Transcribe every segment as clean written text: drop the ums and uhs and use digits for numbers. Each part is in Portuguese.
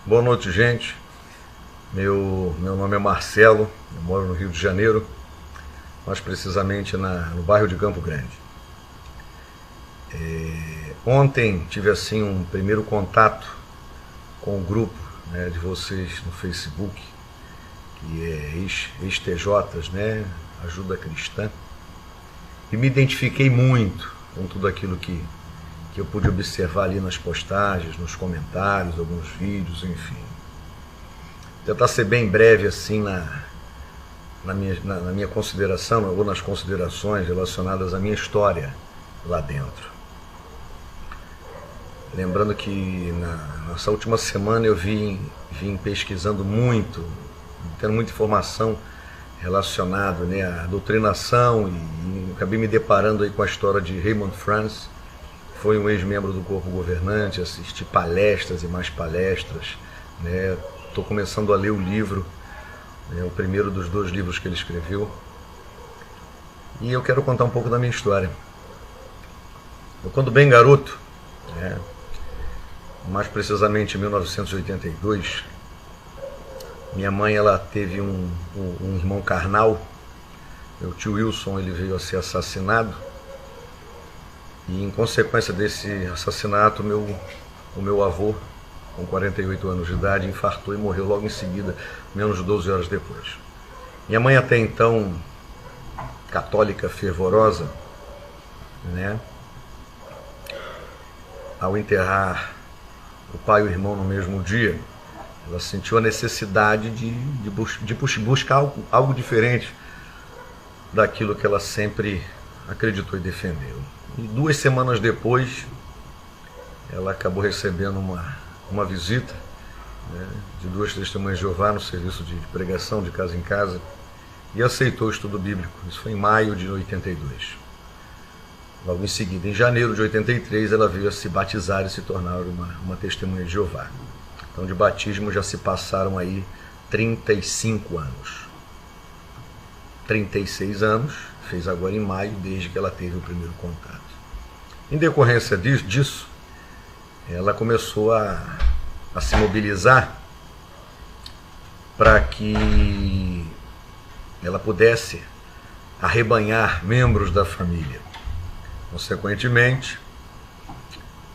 Boa noite, gente. Meu nome é Marcelo, eu moro no Rio de Janeiro, mais precisamente no bairro de Campo Grande. Ontem tive assim um primeiro contato com o grupo, né, de vocês no Facebook, que é ex-TJs, né, Ajuda Cristã, e me identifiquei muito com tudo aquilo que eu pude observar ali nas postagens, nos comentários, alguns vídeos, enfim. Tentar ser bem breve assim na minha consideração, ou nas considerações relacionadas à minha história lá dentro. Lembrando que nessa última semana eu vim pesquisando muito, tendo muita informação relacionada, né, à doutrinação, e acabei me deparando aí com a história de Raymond Francis. Foi um ex-membro do corpo governante, assisti palestras e mais palestras, né? Estou começando a ler o livro, né, o primeiro dos 2 livros que ele escreveu. E eu quero contar um pouco da minha história. Eu, quando bem garoto, né, mais precisamente em 1982, minha mãe ela teve um irmão carnal. Meu tio Wilson ele veio a ser assassinado. E em consequência desse assassinato, o meu avô, com 48 anos de idade, infartou e morreu logo em seguida, menos de 12 horas depois. Minha mãe, até então católica fervorosa, né, ao enterrar o pai e o irmão no mesmo dia, ela sentiu a necessidade de buscar algo diferente daquilo que ela sempre acreditou e defendeu. E 2 semanas depois, ela acabou recebendo uma visita, né, de 2 testemunhas de Jeová no serviço de pregação de casa em casa, e aceitou o estudo bíblico. Isso foi em maio de 82. Logo em seguida, em janeiro de 83, ela veio a se batizar e se tornar uma testemunha de Jeová. Então, de batismo já se passaram aí 35 anos. 36 anos, fez agora em maio, desde que ela teve o primeiro contato. Em decorrência disso, ela começou a se mobilizar para que ela pudesse arrebanhar membros da família. Consequentemente,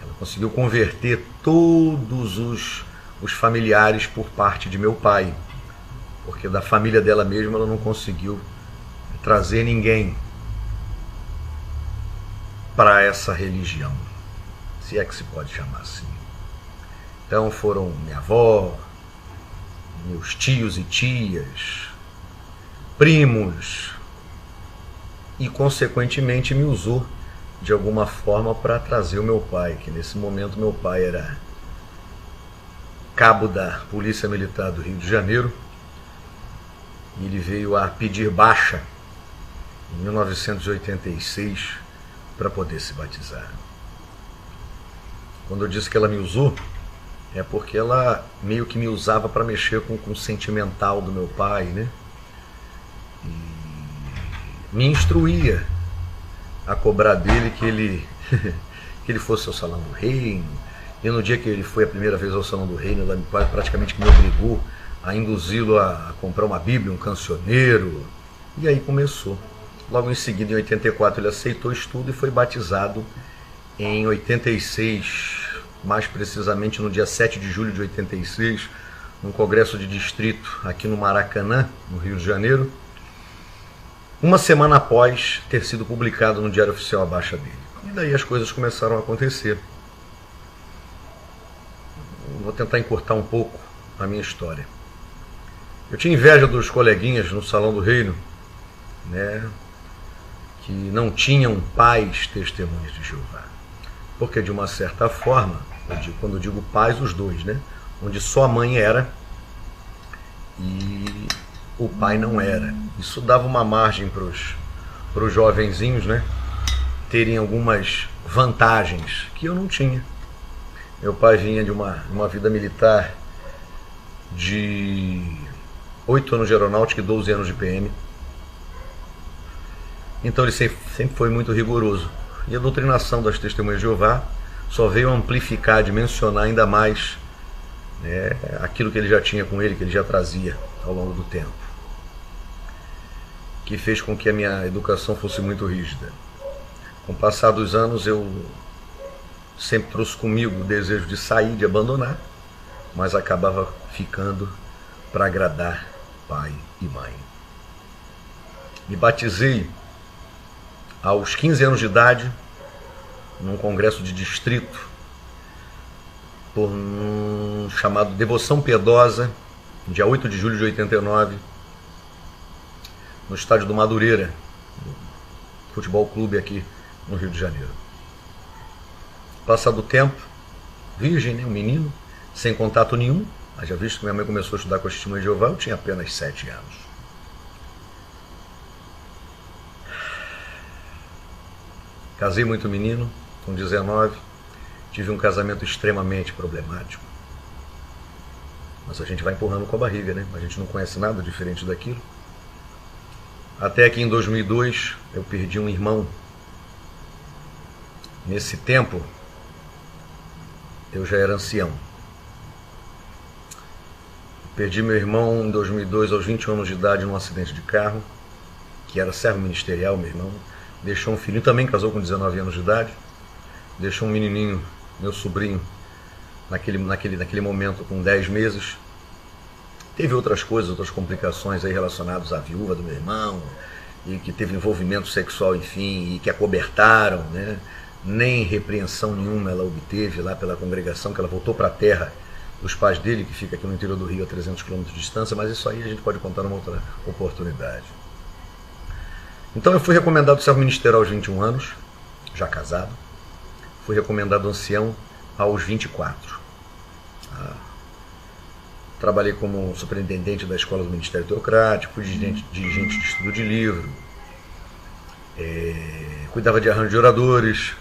ela conseguiu converter todos os familiares por parte de meu pai, porque da família dela mesma ela não conseguiu trazer ninguém para essa religião, se é que se pode chamar assim. Então foram minha avó, meus tios e tias, primos, e consequentemente me usou de alguma forma para trazer o meu pai, que nesse momento meu pai era cabo da Polícia Militar do Rio de Janeiro, e ele veio a pedir baixa em 1986 para poder se batizar. Quando eu disse que ela me usou, é porque ela meio que me usava para mexer com o sentimental do meu pai, né? E me instruía a cobrar dele que ele fosse ao Salão do Reino. E no dia que ele foi a primeira vez ao Salão do Reino, ela praticamente me obrigou a induzi-lo a comprar uma Bíblia, um cancioneiro. E aí começou. Logo em seguida, em 84, ele aceitou o estudo e foi batizado em 86, mais precisamente no dia 7 de julho de 86, num congresso de distrito aqui no Maracanã, no Rio de Janeiro, uma semana após ter sido publicado no Diário Oficial a baixa dele. E daí as coisas começaram a acontecer. Vou tentar encurtar um pouco a minha história. Eu tinha inveja dos coleguinhas no Salão do Reino, né, que não tinham pais testemunhas de Jeová. Porque, de uma certa forma, quando eu digo pais, os 2, né, onde só a mãe era e o pai não era. Isso dava uma margem para os jovenzinhos, né, terem algumas vantagens que eu não tinha. Meu pai vinha de uma vida militar de 8 anos de aeronáutica e 12 anos de PM. Então ele sempre foi muito rigoroso. E a doutrinação das Testemunhas de Jeová só veio amplificar, dimensionar ainda mais né, aquilo que ele já tinha com ele, que ele já trazia ao longo do tempo, que fez com que a minha educação fosse muito rígida. Com o passar dos anos, eu sempre trouxe comigo o desejo de sair, de abandonar, mas acabava ficando para agradar pai e mãe. Me batizei aos 15 anos de idade, num congresso de distrito, por um chamado Devoção Piedosa, dia 8 de julho de 89, no estádio do Madureira, futebol clube aqui no Rio de Janeiro. Passado o tempo, virgem, né, um menino, sem contato nenhum, já visto que minha mãe começou a estudar com a Testemunha de Jeová, eu tinha apenas 7 anos. Casei muito menino, com 19, tive um casamento extremamente problemático. Mas a gente vai empurrando com a barriga, né? A gente não conhece nada diferente daquilo. Até que em 2002 eu perdi um irmão. Nesse tempo eu já era ancião. Perdi meu irmão em 2002 aos 21 anos de idade num acidente de carro, que era servo ministerial, meu irmão. Deixou um filhinho, também casou com 19 anos de idade. Deixou um menininho, meu sobrinho, naquele momento com 10 meses. Teve outras coisas, outras complicações aí relacionadas à viúva do meu irmão, e que teve envolvimento sexual, enfim, e que acobertaram, né? Nem repreensão nenhuma ela obteve lá pela congregação, que ela voltou para a terra dos pais dele, que fica aqui no interior do Rio a 300 quilômetros de distância, mas isso aí a gente pode contar numa outra oportunidade. Então eu fui recomendado servo ministerial aos 21 anos, já casado. Fui recomendado ancião aos 24. Trabalhei como superintendente da Escola do Ministério Teocrático, fui dirigente de estudo de livro, cuidava de arranjo de oradores,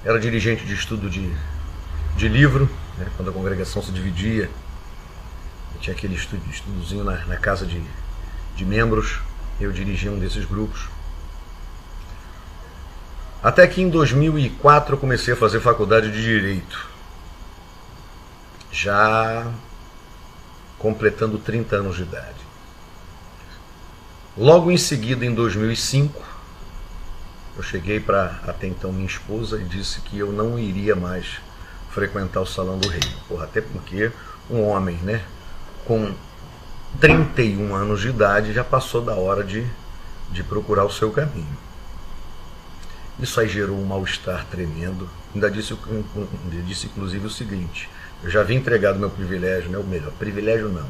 era dirigente de estudo de livro, né, quando a congregação se dividia. Eu tinha aquele estudozinho na casa de membros, eu dirigia um desses grupos. Até que em 2004 eu comecei a fazer faculdade de Direito, já completando 30 anos de idade. Logo em seguida, em 2005, eu cheguei para até então minha esposa e disse que eu não iria mais frequentar o Salão do Reino. Até porque um homem, né, com 31 anos de idade já passou da hora de procurar o seu caminho. Isso aí gerou um mal-estar tremendo. Ainda disse inclusive o seguinte: eu já havia entregado meu privilégio, né, ou melhor, privilégio não,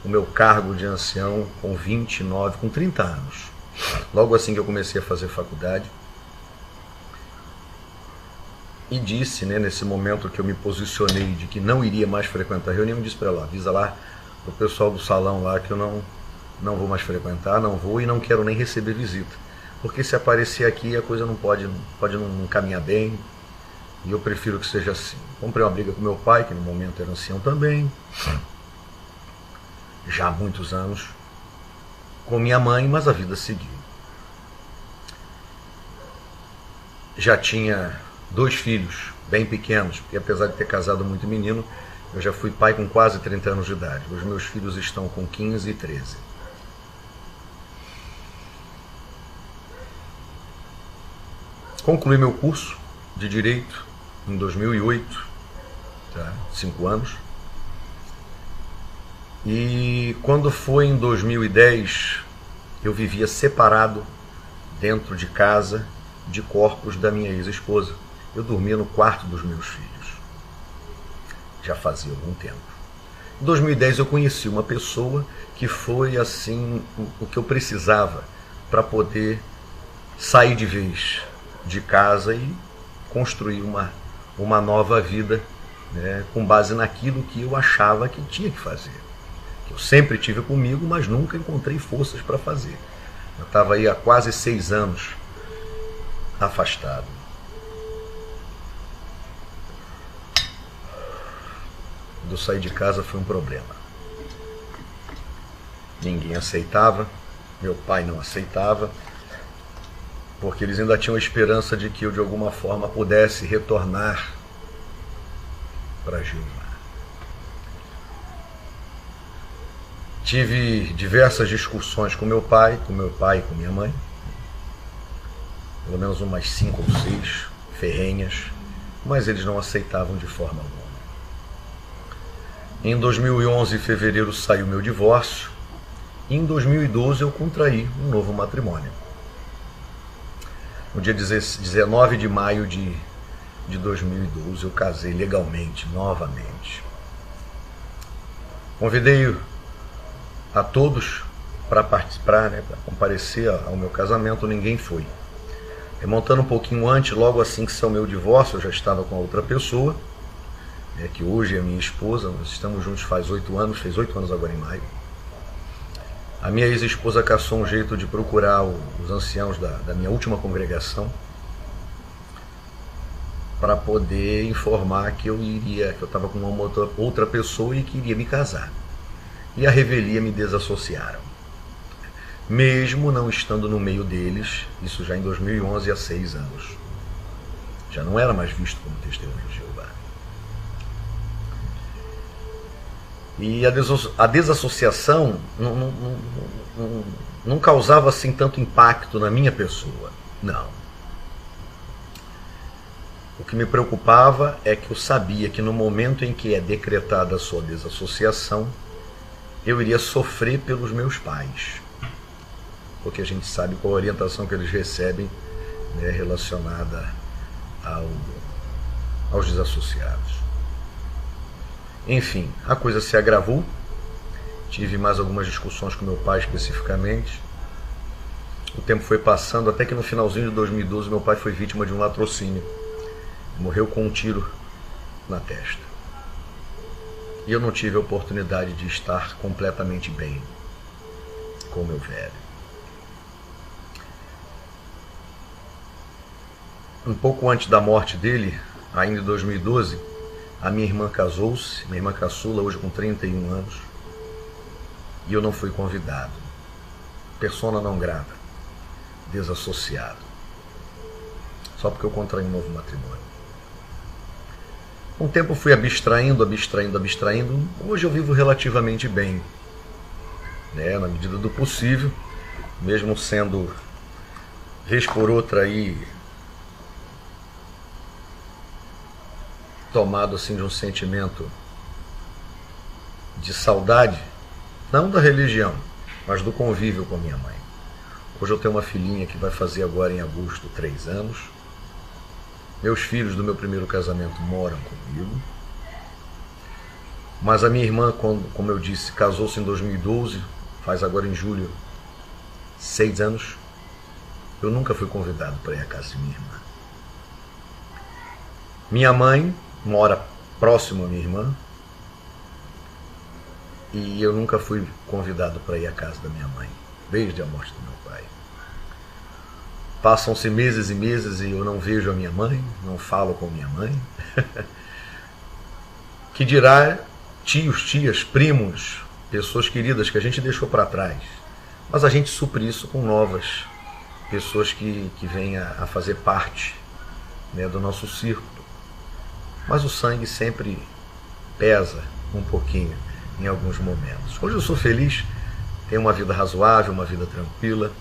o meu cargo de ancião com 29, com 30 anos. Logo assim que eu comecei a fazer faculdade. E disse, né, nesse momento que eu me posicionei de que não iria mais frequentar a reunião, disse para ela: avisa lá pro pessoal do salão lá que eu não vou mais frequentar, não vou e não quero nem receber visita. Porque se aparecer aqui a coisa não pode não caminhar bem, e eu prefiro que seja assim. Comprei uma briga com meu pai, que no momento era ancião também, já há muitos anos, com minha mãe, mas a vida seguiu. Já tinha 2 filhos, bem pequenos, porque apesar de ter casado muito menino, eu já fui pai com quase 30 anos de idade. Os meus filhos estão com 15 e 13. Concluí meu curso de Direito em 2008, 5 anos. E quando foi em 2010, eu vivia separado dentro de casa de corpos da minha ex-esposa. Eu dormia no quarto dos meus filhos. Já fazia algum tempo. Em 2010 eu conheci uma pessoa que foi assim o que eu precisava para poder sair de vez de casa e construir uma nova vida, né, com base naquilo que eu achava que tinha que fazer. Que eu sempre tive comigo, mas nunca encontrei forças para fazer. Eu estava aí há quase 6 anos afastado. Quando eu saí de casa foi um problema. Ninguém aceitava, meu pai não aceitava, porque eles ainda tinham a esperança de que eu de alguma forma pudesse retornar para Jeová. Tive diversas discussões com meu pai e com minha mãe. Pelo menos umas 5 ou 6 ferrenhas, mas eles não aceitavam de forma alguma. Em 2011, em fevereiro, saiu meu divórcio. E em 2012 eu contraí um novo matrimônio. No dia 19 de maio de 2012 eu casei legalmente, novamente. Convidei a todos para participar, para comparecer ao meu casamento, ninguém foi. Remontando um pouquinho antes, logo assim que saiu meu divórcio, eu já estava com outra pessoa, que hoje é minha esposa. Nós estamos juntos faz 8 anos, fez 8 anos agora em maio. A minha ex-esposa caçou um jeito de procurar os anciãos da minha última congregação para poder informar que eu estava com uma outra pessoa e que iria me casar. E a revelia me desassociaram. Mesmo não estando no meio deles, isso já em 2011, há 6 anos. Já não era mais visto como testemunho de Jeová. E a desassociação não causava assim tanto impacto na minha pessoa, não. O que me preocupava é que eu sabia que no momento em que é decretada a sua desassociação, eu iria sofrer pelos meus pais. Porque a gente sabe qual a orientação que eles recebem, relacionada aos desassociados. Enfim, a coisa se agravou. Tive mais algumas discussões com meu pai especificamente. O tempo foi passando até que no finalzinho de 2012 meu pai foi vítima de um latrocínio. Morreu com um tiro na testa. E eu não tive a oportunidade de estar completamente bem com o meu velho. Um pouco antes da morte dele, ainda em 2012, a minha irmã casou-se, minha irmã caçula, hoje com 31 anos, e eu não fui convidado. Persona não grata, desassociado. Só porque eu contraí um novo matrimônio. Com o tempo fui abstraindo. Hoje eu vivo relativamente bem, na medida do possível, mesmo sendo, vez por outra, aí, tomado assim de um sentimento de saudade, não da religião, mas do convívio com minha mãe. Hoje eu tenho uma filhinha que vai fazer agora em agosto 3 anos. Meus filhos do meu primeiro casamento moram comigo. Mas a minha irmã, como eu disse, casou-se em 2012, faz agora em julho 6 anos. Eu nunca fui convidado para ir à casa de minha irmã. Minha mãe mora próximo à minha irmã e eu nunca fui convidado para ir à casa da minha mãe, desde a morte do meu pai. Passam-se meses e meses e eu não vejo a minha mãe, não falo com minha mãe. Que dirá tios, tias, primos, pessoas queridas que a gente deixou para trás. Mas a gente supre isso com novas pessoas que vêm a fazer parte, do nosso círculo. Mas o sangue sempre pesa um pouquinho em alguns momentos. Hoje eu sou feliz, tenho uma vida razoável, uma vida tranquila.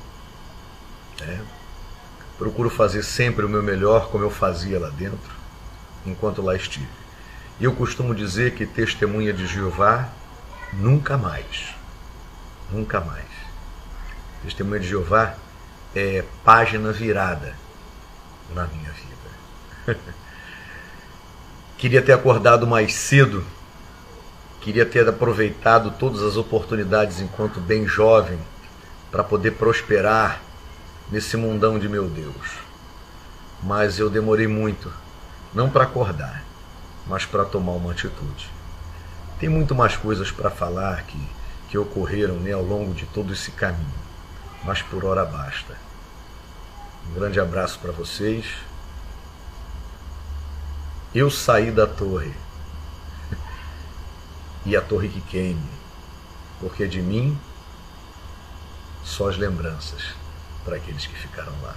Procuro fazer sempre o meu melhor, como eu fazia lá dentro, enquanto lá estive. E eu costumo dizer que testemunha de Jeová, nunca mais. Nunca mais. Testemunha de Jeová é página virada na minha vida. Queria ter acordado mais cedo, queria ter aproveitado todas as oportunidades enquanto bem jovem para poder prosperar nesse mundão de meu Deus. Mas eu demorei muito, não para acordar, mas para tomar uma atitude. Tem muito mais coisas para falar que ocorreram ao longo de todo esse caminho, mas por hora basta. Um grande abraço para vocês. Eu saí da torre, e a torre que queime, porque de mim só as lembranças para aqueles que ficaram lá.